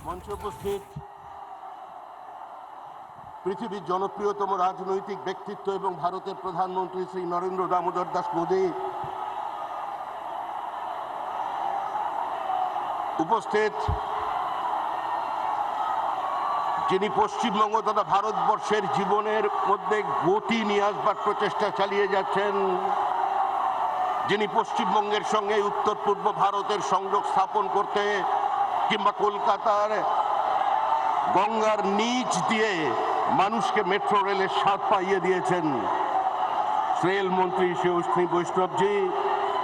মঞ্চে উপস্থিত পৃথিবীর জনপ্রিয়তম রাজনৈতিক ব্যক্তিত্ব এবং ভারতের প্রধানমন্ত্রী শ্রী নরেন্দ্র দামোদর দাস মোদী, উপস্থিত যিনি পশ্চিমবঙ্গ তথা ভারতবর্ষের জীবনের মধ্যে গতি নিয়ে আসবার প্রচেষ্টা চালিয়ে যাচ্ছেন, যিনি পশ্চিমবঙ্গের সঙ্গে উত্তর পূর্ব ভারতের সংযোগ স্থাপন করতে কিংবা কলকাতার গঙ্গার নিচ দিয়ে মানুষকে মেট্রো রেলের স্বাদ পাইয়ে দিয়েছেন রেল মন্ত্রী শ্রী অশ্বিনী বৈষ্ণবজি,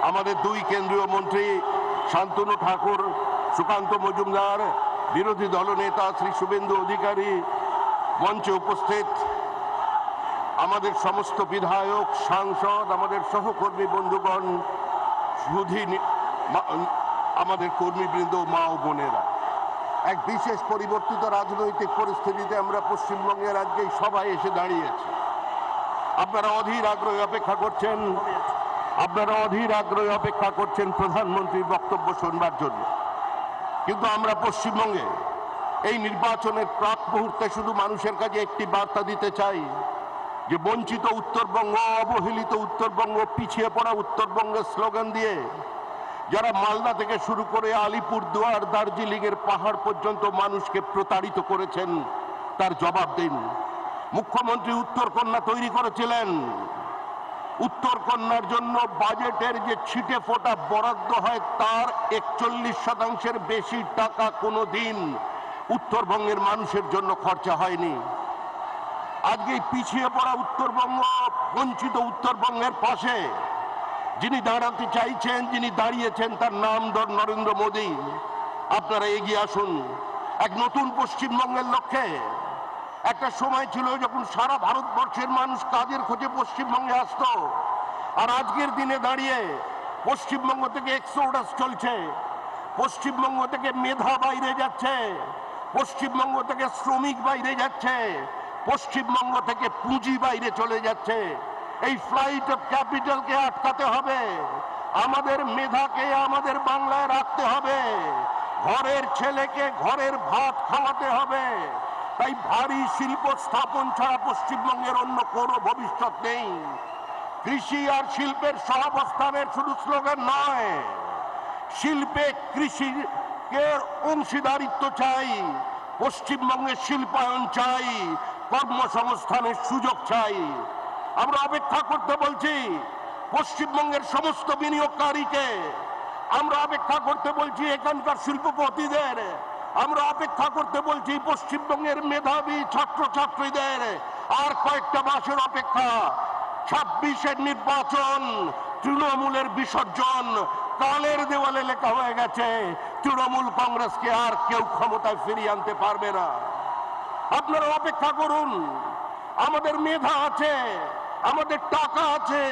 আমাদের দুই কেন্দ্রীয় মন্ত্রী শান্তনু ঠাকুর, সুকান্ত মজুমদার, বিরোধী দলনেতা শ্রী শুভেন্দু অধিকারী, মঞ্চে উপস্থিত আমাদের সমস্ত বিধায়ক, সাংসদ, আমাদের সহকর্মী বন্ধুগণ, সুধী আমাদের কর্মীবৃন্দ, মা ও বোনেরা, এক বিশেষ পরিবর্তিত রাজনৈতিক পরিস্থিতিতে আমরা পশ্চিমবঙ্গের আজকেই সবাই এসে দাঁড়িয়েছি। আপনারা অধীর আগ্রহে অপেক্ষা করছেন প্রধানমন্ত্রীর বক্তব্য শুনবার জন্য। কিন্তু আমরা পশ্চিমবঙ্গে এই নির্বাচনের প্রাক মুহূর্তে শুধু মানুষের কাছে একটি বার্তা দিতে চাই যে বঞ্চিত উত্তরবঙ্গ, অবহেলিত উত্তরবঙ্গ, পিছিয়ে পড়া উত্তরবঙ্গের স্লোগান দিয়ে যারা মালদা থেকে শুরু করে আলিপুরদুয়ার, দার্জিলিংয়ের পাহাড় পর্যন্ত মানুষকে প্রতারিত করেছেন, তার জবাব দিন। মুখ্যমন্ত্রী উত্তরকন্যা তৈরি করেছিলেন, উত্তরকন্যার জন্য বাজেটের যে ছিটে ফোটা বরাদ্দ হয় তার 41% বেশি টাকা কোনো দিন উত্তরবঙ্গের মানুষের জন্য খরচা হয়নি। আজকে পিছিয়ে পড়া উত্তরবঙ্গ, বঞ্চিত উত্তরবঙ্গের পাশে যিনি দাঁড়াতে চাইছেন, যিনি দাঁড়িয়েছেন, তার নাম নরেন্দ্র মোদী। আপনারা এগিয়ে আসুন এক নতুন পশ্চিমবঙ্গের লক্ষ্যে। একটা সময় ছিল যখন সারা ভারতবর্ষের মানুষ কাজের খোঁজে পশ্চিমবঙ্গে আসতো, আর আজকের দিনে দাঁড়িয়ে পশ্চিমবঙ্গ থেকে এক্সোডাস চলছে, পশ্চিমবঙ্গ থেকে মেধা বাইরে যাচ্ছে, পশ্চিমবঙ্গ থেকে শ্রমিক বাইরে যাচ্ছে, পশ্চিমবঙ্গ থেকে পুঁজি বাইরে চলে যাচ্ছে। এই ফ্লাইট অফ ক্যাপিটালকে আটকাতে হবে, আমাদের মেধাকে আমাদের বাংলায় রাখতে হবে, ঘরের ছেলেকে ঘরের ভাত খাওয়াতে হবে। তাই ভারী শিল্প স্থাপন ছাড়া পশ্চিমবঙ্গের অন্য কোনো ভবিষ্যৎ নেই। কৃষি আর শিল্পের সহাবস্থানের শুধু স্লোগান নয়, শিল্পে কৃষির অংশীদারিত্ব চাই, পশ্চিমবঙ্গের শিল্পায়ন চাই, কর্মসংস্থানের সুযোগ চাই। আমরা অপেক্ষা করতে বলছি পশ্চিমবঙ্গের সমস্ত বিনিয়োগকারীকে, আমরা অপেক্ষা করতে বলছি এখানকার শিল্পপতিদের, আমরা অপেক্ষা করতে বলছি পশ্চিমবঙ্গের মেধাবী ছাত্রছাত্রীদের। আর কয়েকটা মাসের অপেক্ষা, 26-এর নির্বাচন, তৃণমূলের বিসর্জন। কালের দেওয়ালে লেখা হয়ে গেছে, তৃণমূল কংগ্রেসকে আর কেউ ক্ষমতায় ফিরিয়ে আনতে পারবে না। আপনারা অপেক্ষা করুন, আমাদের মেধা আছে, আমাদের টাকা আছে,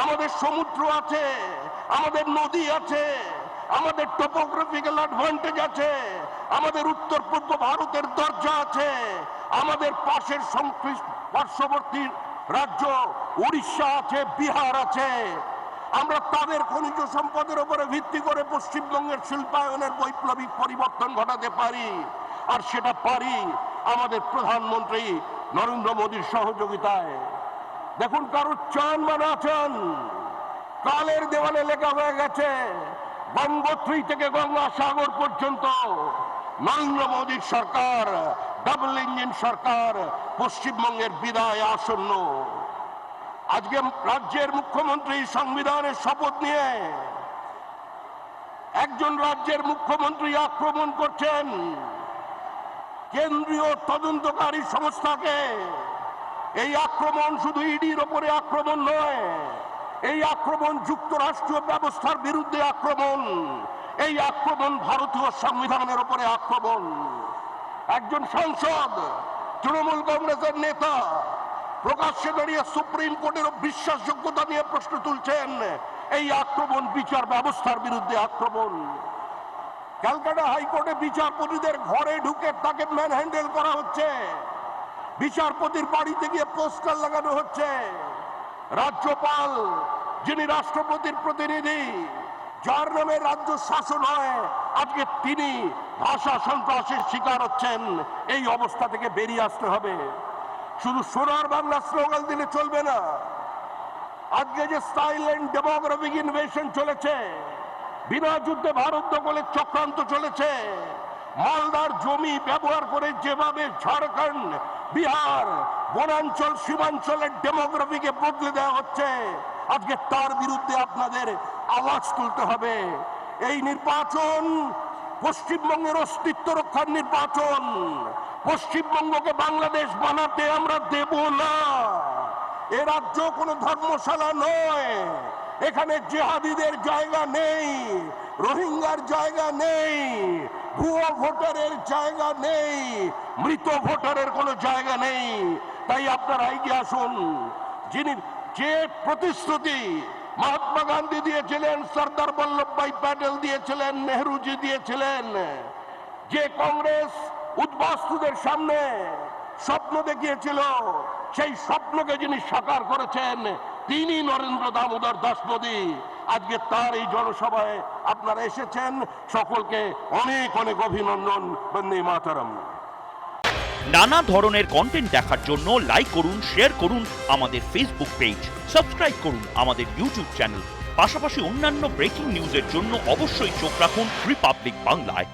আমাদের সমুদ্র আছে, আমাদের নদী আছে, আমাদের টোপোগ্রাফিক্যাল অ্যাডভান্টেজ আছে, আমাদের উত্তর পূর্ব ভারতের দরজা আছে, আমাদের পাশের পার্শ্ববর্তী রাজ্য উড়িষ্যা আছে, বিহার আছে। আমরা তাদের খনিজ সম্পদের উপরে ভিত্তি করে পশ্চিমবঙ্গের শিল্পায়নের বৈপ্লবিক পরিবর্তন ঘটাতে পারি, আর সেটা পারি আমাদের প্রধানমন্ত্রী নরেন্দ্র মোদীর সহযোগিতায়। দেখুন, কারো চান মানে আছেন, কালের দেওয়ালে লেখা হয়ে গেছে, গঙ্গোত্রী থেকে গঙ্গাসাগর পর্যন্ত নরেন্দ্র মোদীর সরকার, ডাবল ইঞ্জিন সরকার, পশ্চিমবঙ্গের বিদায় আসন্ন। আজকে রাজ্যের মুখ্যমন্ত্রী সংবিধানের শপথ নিয়ে একজন রাজ্যের মুখ্যমন্ত্রী আক্রমণ করছেন কেন্দ্রীয় তদন্তকারী সংস্থাকে। এই আক্রমণ শুধু ইডির ওপরে আক্রমণ নয়, এই আক্রমণ যুক্তরাষ্ট্রীয় ব্যবস্থার বিরুদ্ধে আক্রমণ, এই আক্রমণ ভারতীয় সংবিধানের উপরে আক্রমণ। একজন সাংসদ, তৃণমূল কংগ্রেসের নেতা, প্রকাশ্যে দাঁড়িয়ে সুপ্রিম কোর্টের বিশ্বাসযোগ্যতা নিয়ে প্রশ্ন তুলছেন। এই আক্রমণ বিচার ব্যবস্থার বিরুদ্ধে আক্রমণ। ক্যালকাটা হাইকোর্টে বিচারপতিদের ঘরে ঢুকে তাকে ম্যানহ্যান্ডেল করা হচ্ছে, বিচারপতির বাড়িতে গিয়ে পোস্টার লাগানো হচ্ছে। রাজ্যপাল, যিনি রাষ্ট্রপতির প্রতিনিধি, যার নামে রাজ্য শাসন হয়, আজকে তিনি ভাষা সন্ত্রাসের শিকার হচ্ছেন। এই অবস্থা থেকে বেরিয়ে আসতে হবে। শুধু সোনার বাংলা স্লোগান দিলে চলবে না। আজকে যে সাইলেন্ট ডেমোগ্রাফিক ইনভেশন চলেছে, বিনা যুদ্ধে ভারত দখলের চক্রান্ত চলেছে, মালদার জমি ব্যবহার করে যেভাবে ঝাড়খণ্ড, বিহার, বনাঞ্চল, সীমাঞ্চলের ডেমোগ্রাফিকে বদলে দেওয়া হচ্ছে, আজকে তার বিরুদ্ধে আপনাদের আওয়াজ তুলতে হবে। এই নির্বাচন পশ্চিমবঙ্গের অস্তিত্ব রক্ষার নির্বাচন। পশ্চিমবঙ্গকে বাংলাদেশ বানাতে আমরা দেব না। এ রাজ্য কোনো ধর্মশালা নয়। এখানে জিহাদিদের জায়গা নেই, রোহিঙ্গার জায়গা নেই, ভুয়ো ভোটারের জায়গা নেই, মৃত ভোটারের কোনো জায়গা নেই। তাই আপনারা এগিয়ে আসুন। যে প্রতিশ্রুতি মহাত্মা গান্ধী দিয়েছিলেন, সর্দার বল্লভভাই প্যাটেল দিয়েছিলেন, নেহরুজি দিয়েছিলেন, যে কংগ্রেস উদ্বাস্তুদের সামনে স্বপ্ন দেখিয়েছিল, সেই স্বপ্নকে যিনি সাকার করেছেন তিনি নরেন্দ্র দামোদর দাস মোদী। আজকে তার এই জনসভায় আপনারা এসেছেন, সকলকে অনেক অনেক অভিনন্দন। বন্দে মাতরম। নানা ধরনের কন্টেন্ট দেখার জন্য লাইক করুন, শেয়ার করুন আমাদের ফেসবুক পেজ, সাবস্ক্রাইব করুন আমাদের ইউটিউব চ্যানেল। পাশাপাশি অন্যান্য ব্রেকিং নিউজের জন্য অবশ্যই চোখ রাখুন রিপাবলিক বাংলায়।